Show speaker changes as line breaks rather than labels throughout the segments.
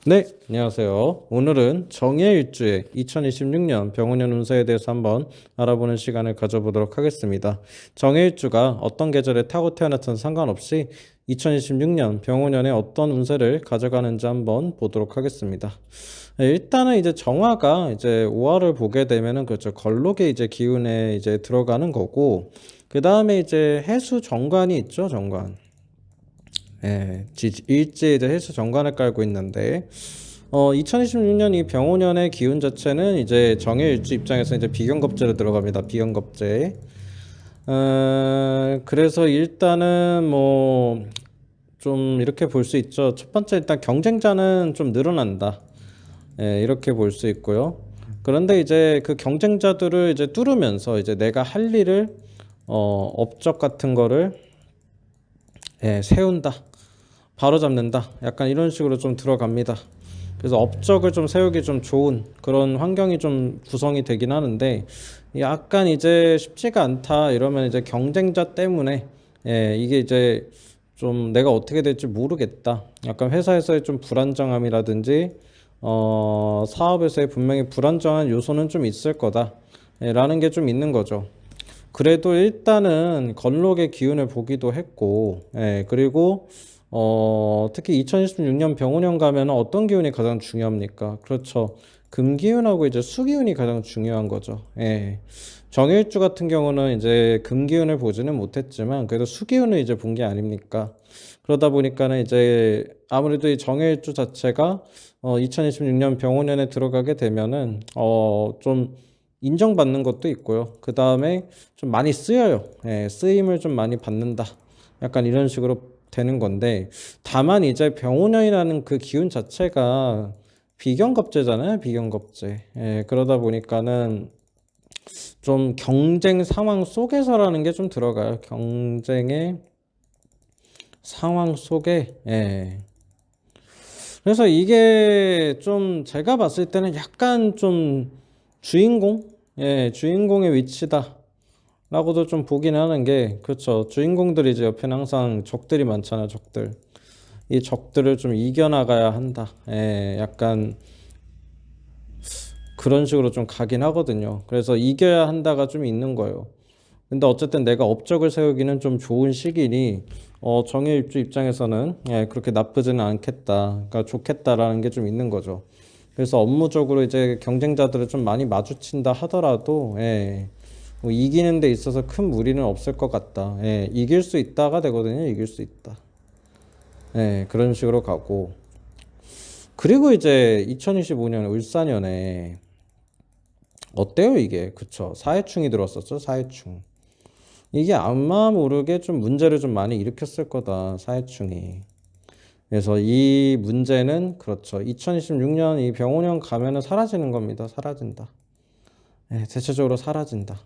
네, 안녕하세요. 오늘은 정예일주의 2026년 병원년 운세에 대해서 한번 알아보는 시간을 가져보도록 하겠습니다. 정예일주가 어떤 계절에 타고 태어났든 상관없이 2026년 병원년에 어떤 운세를 가져가는지 한번 보도록 하겠습니다. 네, 일단은 이제 정화가 이제 5화를 보게 되면은 그렇죠. 걸록의 이제 기운에 이제 들어가는 거고, 그 다음에 이제 해수 정관이 있죠, 정관. 예, 일제 이제 해수 정관을 깔고 있는데, 2026년 이 병오년의 기운 자체는 이제 정해일주 입장에서 이제 비견겁제로 들어갑니다. 비견겁제. 그래서 일단은 뭐 좀 이렇게 볼 수 있죠. 첫 번째 일단 경쟁자는 좀 늘어난다. 예, 이렇게 볼 수 있고요. 그런데 이제 그 경쟁자들을 이제 뚫으면서 이제 내가 할 일을 업적 같은 거를 세운다. 바로 잡는다. 약간 이런 식으로 좀 들어갑니다. 그래서 업적을 좀 세우기 좀 좋은 그런 환경이 좀 구성이 되긴 하는데 약간 이제 쉽지가 않다 이러면 이제 경쟁자 때문에 이게 이제 좀 내가 어떻게 될지 모르겠다. 약간 회사에서의 좀 불안정함이라든지 사업에서의 분명히 불안정한 요소는 좀 있을 거다. 라는 게 좀 있는 거죠. 그래도 일단은 건록의 기운을 보기도 했고, 그리고 특히 2026년 병원형 가면 어떤 기운이 가장 중요합니까? 그렇죠. 금기운하고 이제 수기운이 가장 중요한 거죠. 예. 정일주 같은 경우는 이제 금기운을 보지는 못했지만 그래도 수기운을 이제 본 게 아닙니까? 그러다 보니까는 이제 아무래도 이 정일주 자체가 2026년 병원년에 들어가게 되면은 좀 인정받는 것도 있고요. 그 다음에 좀 많이 쓰여요. 쓰임을 좀 많이 받는다. 약간 이런 식으로 되는 건데, 다만 이제 병오년이라는 그 기운 자체가 비견겁제잖아요. 비견겁제. 그러다 보니까는 좀 경쟁 상황 속에서라는 게 좀 들어가요. 경쟁의 상황 속에. 그래서 이게 좀 제가 봤을 때는 약간 좀 주인공? 주인공의 위치다. 라고도 좀 보긴 하는 게, 그렇죠. 주인공들이 이제 옆에는 항상 적들이 많잖아요, 적들. 이 적들을 좀 이겨나가야 한다. 약간 그런 식으로 좀 가긴 하거든요. 그래서 이겨야 한다가 좀 있는 거예요. 근데 어쨌든 내가 업적을 세우기는 좀 좋은 시기니, 정의 입주 입장에서는 그렇게 나쁘지는 않겠다. 그러니까 좋겠다라는 게 좀 있는 거죠. 그래서 업무적으로 이제 경쟁자들을 좀 많이 마주친다 하더라도, 뭐 이기는 데 있어서 큰 무리는 없을 것 같다. 이길 수 있다가 되거든요. 이길 수 있다. 그런 식으로 가고. 그리고 이제 2025년 을사년에 어때요, 이게? 그쵸. 사해충이 들어왔었죠. 사해충. 이게 아마 모르게 좀 문제를 좀 많이 일으켰을 거다. 사해충이. 그래서 이 문제는 그렇죠. 2026년 이 병원형 가면은 사라지는 겁니다. 사라진다. 대체적으로 사라진다.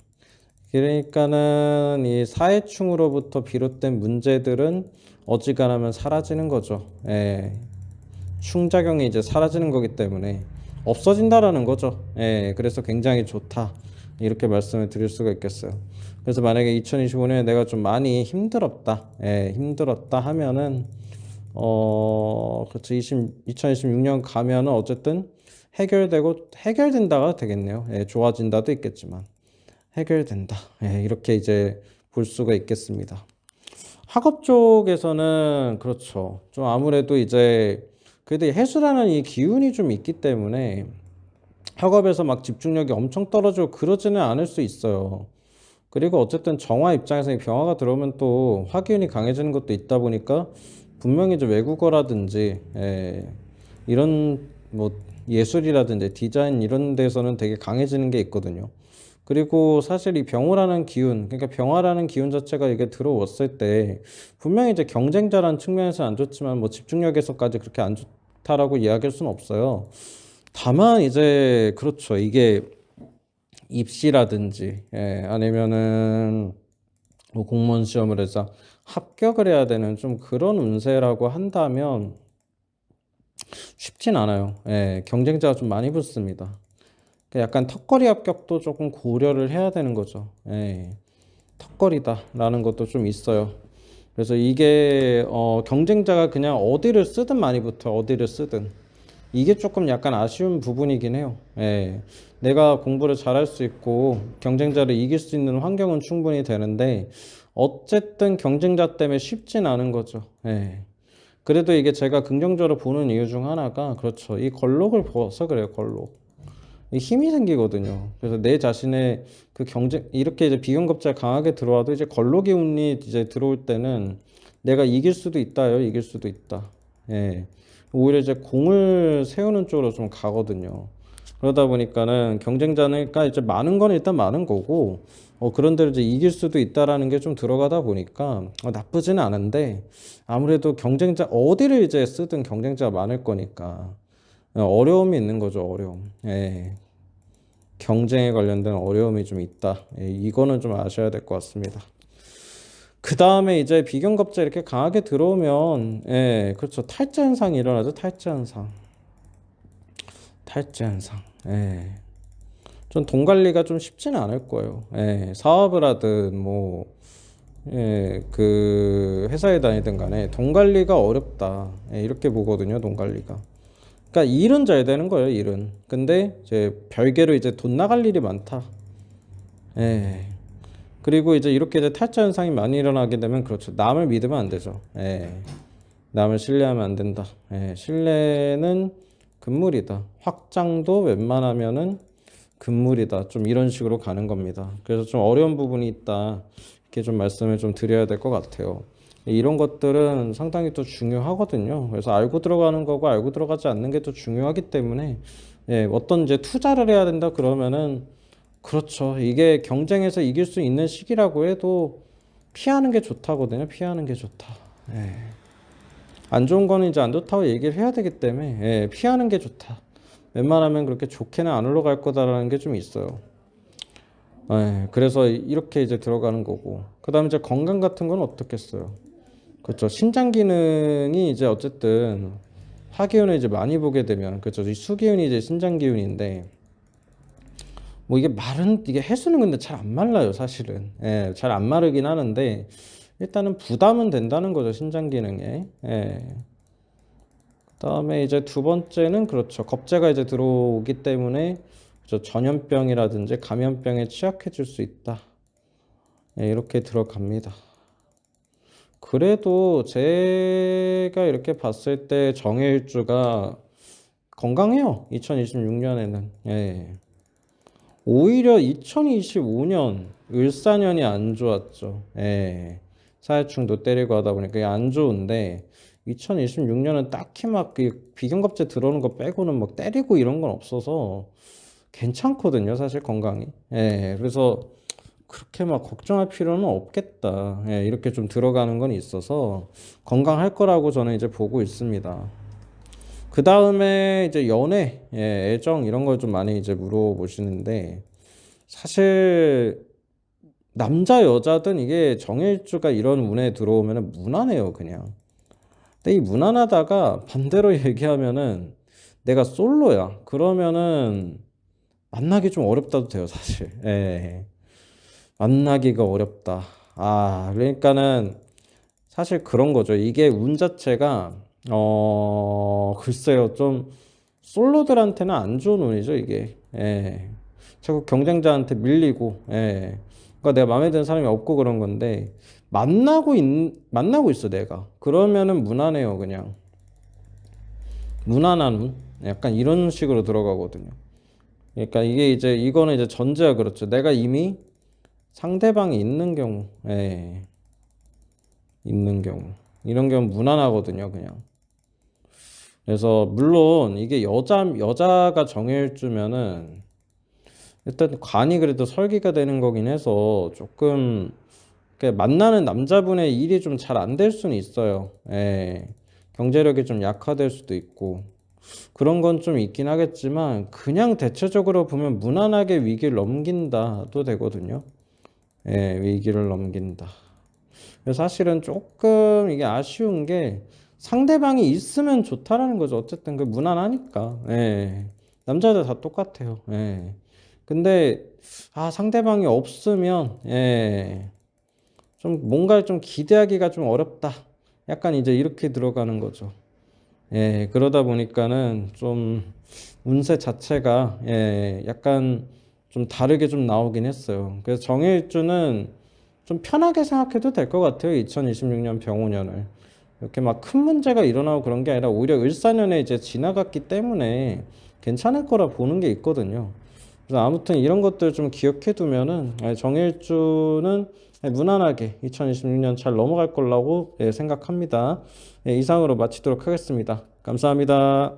그러니까는 이 사회충으로부터 비롯된 문제들은 어지간하면 사라지는 거죠. 충작용이 이제 사라지는 거기 때문에 없어진다라는 거죠. 그래서 굉장히 좋다. 이렇게 말씀을 드릴 수가 있겠어요. 그래서 만약에 2025년에 내가 좀 많이 힘들었다. 힘들었다 하면은 그렇죠. 2026년 가면은 어쨌든 해결된다가 되겠네요. 좋아진다도 있겠지만. 해결된다. 이렇게 이제 볼 수가 있겠습니다. 학업 쪽에서는 그렇죠. 좀 아무래도 이제 그래도 해수라는 이 기운이 좀 있기 때문에 학업에서 막 집중력이 엄청 떨어지고 그러지는 않을 수 있어요. 그리고 어쨌든 정화 입장에서 이 병화가 들어오면 또 화기운이 강해지는 것도 있다 보니까 분명히 이제 외국어라든지 이런 뭐 예술이라든지 디자인 이런 데서는 되게 강해지는 게 있거든요. 그리고 사실 이 병호라는 기운, 그러니까 병화라는 기운 자체가 이게 들어왔을 때 분명히 이제 경쟁자라는 측면에서 안 좋지만 뭐 집중력에서까지 그렇게 안 좋다라고 이야기할 수는 없어요. 다만 이제 그렇죠. 이게 입시라든지 아니면은 뭐 공무원 시험을 해서 합격을 해야 되는 좀 그런 운세라고 한다면 쉽진 않아요. 경쟁자가 좀 많이 붙습니다. 약간 턱걸이 합격도 조금 고려를 해야 되는 거죠. 턱걸이다라는 것도 좀 있어요. 그래서 이게 경쟁자가 그냥 어디를 쓰든 많이 붙어 어디를 쓰든 이게 조금 약간 아쉬운 부분이긴 해요. 예. 내가 공부를 잘할 수 있고 경쟁자를 이길 수 있는 환경은 충분히 되는데 어쨌든 경쟁자 때문에 쉽진 않은 거죠. 예. 그래도 이게 제가 긍정적으로 보는 이유 중 하나가 그렇죠. 이 걸록을 보아서 그래요. 걸록. 이 힘이 생기거든요. 그래서 내 자신의 그 경쟁 이렇게 이제 비경급제가 강하게 들어와도 이제 걸록의 운이 이제 들어올 때는 내가 이길 수도 있다요. 이길 수도 있다. 예. 오히려 이제 공을 세우는 쪽으로 좀 가거든요. 그러다 보니까는 경쟁자는 그러니까 이제 많은 건 일단 많은 거고 그런데 이제 이길 수도 있다라는 게 좀 들어가다 보니까 나쁘지는 않은데 아무래도 경쟁자 어디를 이제 쓰든 경쟁자가 많을 거니까 어려움이 있는 거죠. 어려움. 예. 경쟁에 관련된 어려움이 좀 있다. 예, 이거는 좀 아셔야 될 것 같습니다. 그 다음에 이제 비경급제 이렇게 강하게 들어오면, 예, 그렇죠. 탈자 현상이 일어나죠. 탈자 현상. 탈자 현상. 예. 좀 돈 관리가 좀 쉽지는 않을 거예요. 예, 사업을 하든 뭐, 예, 그 회사에 다니든 간에 돈 관리가 어렵다. 예, 이렇게 보거든요. 돈 관리가. 그러니까 일은 잘 되는 거예요. 일은. 근데 이제 별개로 이제 돈 나갈 일이 많다. 예. 그리고 이제 이렇게 이제 탈자 현상이 많이 일어나게 되면 그렇죠. 남을 믿으면 안 되죠. 예. 남을 신뢰하면 안 된다. 예. 신뢰는 금물이다. 확장도 웬만하면은 금물이다. 좀 이런 식으로 가는 겁니다. 그래서 좀 어려운 부분이 있다. 이렇게 좀 말씀을 좀 드려야 될 것 같아요. 이런 것들은 상당히 또 중요하거든요. 그래서 알고 들어가는 거고 알고 들어가지 않는 게 또 중요하기 때문에 예, 어떤 이제 투자를 해야 된다 그러면은 그렇죠. 이게 경쟁에서 이길 수 있는 시기라고 해도 피하는 게 좋다거든요. 피하는 게 좋다. 예. 안 좋은 거는 이제 안 좋다고 얘기를 해야 되기 때문에 예, 피하는 게 좋다. 웬만하면 그렇게 좋게는 안 흘러갈 거다라는 게 좀 있어요. 예, 그래서 이렇게 이제 들어가는 거고. 그 다음에 이제 건강 같은 건 어떻겠어요? 그렇죠. 신장 기능이 이제 어쨌든 하기운을 이제 많이 보게 되면 그렇죠. 이 수기운이 이제 신장 기운인데 뭐 이게 말은 이게 해수는 근데 잘 안 말라요, 사실은. 예, 잘 안 마르긴 하는데 일단은 부담은 된다는 거죠, 신장 기능에. 예. 그다음에 이제 두 번째는 그렇죠. 겁재가 이제 들어오기 때문에 그렇죠. 전염병이라든지 감염병에 취약해질 수 있다. 예, 이렇게 들어갑니다. 그래도 제가 이렇게 봤을 때 정해일주가 건강해요. 2026년에는. 예. 오히려 2025년 을사년이 안 좋았죠. 예. 사회충도 때리고 하다 보니까 이게 안 좋은데 2026년은 딱히 막 그 비경급제 들어오는 거 빼고는 막 때리고 이런 건 없어서 괜찮거든요. 사실 건강이. 예. 그래서 그렇게 막 걱정할 필요는 없겠다. 예. 이렇게 좀 들어가는 건 있어서 건강할 거라고 저는 이제 보고 있습니다. 그 다음에 이제 연애, 예, 애정 이런 걸 좀 많이 이제 물어보시는데 사실 남자 여자든 이게 정일주가 이런 운에 들어오면은 무난해요 그냥. 근데 이 무난하다가 반대로 얘기하면은 내가 솔로야. 그러면은 만나기 좀 어렵다도 돼요 사실. 예, 만나기가 어렵다. 아 그러니까는 사실 그런 거죠. 이게 운 자체가 글쎄요 좀 솔로들한테는 안 좋은 운이죠 이게. 예. 자꾸 경쟁자한테 밀리고, 예. 그러니까 내가 마음에 드는 사람이 없고 그런 건데 만나고 있어 내가. 그러면은 무난해요 그냥. 무난한 운. 약간 이런 식으로 들어가거든요. 그러니까 이게 이제 이거는 이제 전제가 그렇죠. 내가 이미 상대방이 있는 경우, 예. 있는 경우. 이런 경우 무난하거든요 그냥. 그래서 물론 이게 여자가 정해주면은 일단 관이 그래도 설계가 되는 거긴 해서 조금 만나는 남자분의 일이 좀 잘 안 될 수는 있어요. 예. 경제력이 좀 약화될 수도 있고 그런 건 좀 있긴 하겠지만 그냥 대체적으로 보면 무난하게 위기를 넘긴다도 되거든요. 예, 위기를 넘긴다. 그래서 사실은 조금 이게 아쉬운 게 상대방이 있으면 좋다라는 거죠. 어쨌든 그 무난하니까. 예. 남자들 다 똑같아요. 예. 근데 상대방이 없으면 좀 뭔가를 좀 기대하기가 좀 어렵다. 약간 이제 이렇게 들어가는 거죠. 예, 그러다 보니까는 좀 운세 자체가 약간 좀 다르게 좀 나오긴 했어요. 그래서 정해일주는 좀 편하게 생각해도 될 것 같아요. 2026년 병오년을. 이렇게 막 큰 문제가 일어나고 그런 게 아니라 오히려 을사년에 이제 지나갔기 때문에 괜찮을 거라 보는 게 있거든요. 그래서 아무튼 이런 것들 좀 기억해 두면은 정해일주는 무난하게 2026년 잘 넘어갈 거라고 생각합니다. 이상으로 마치도록 하겠습니다. 감사합니다.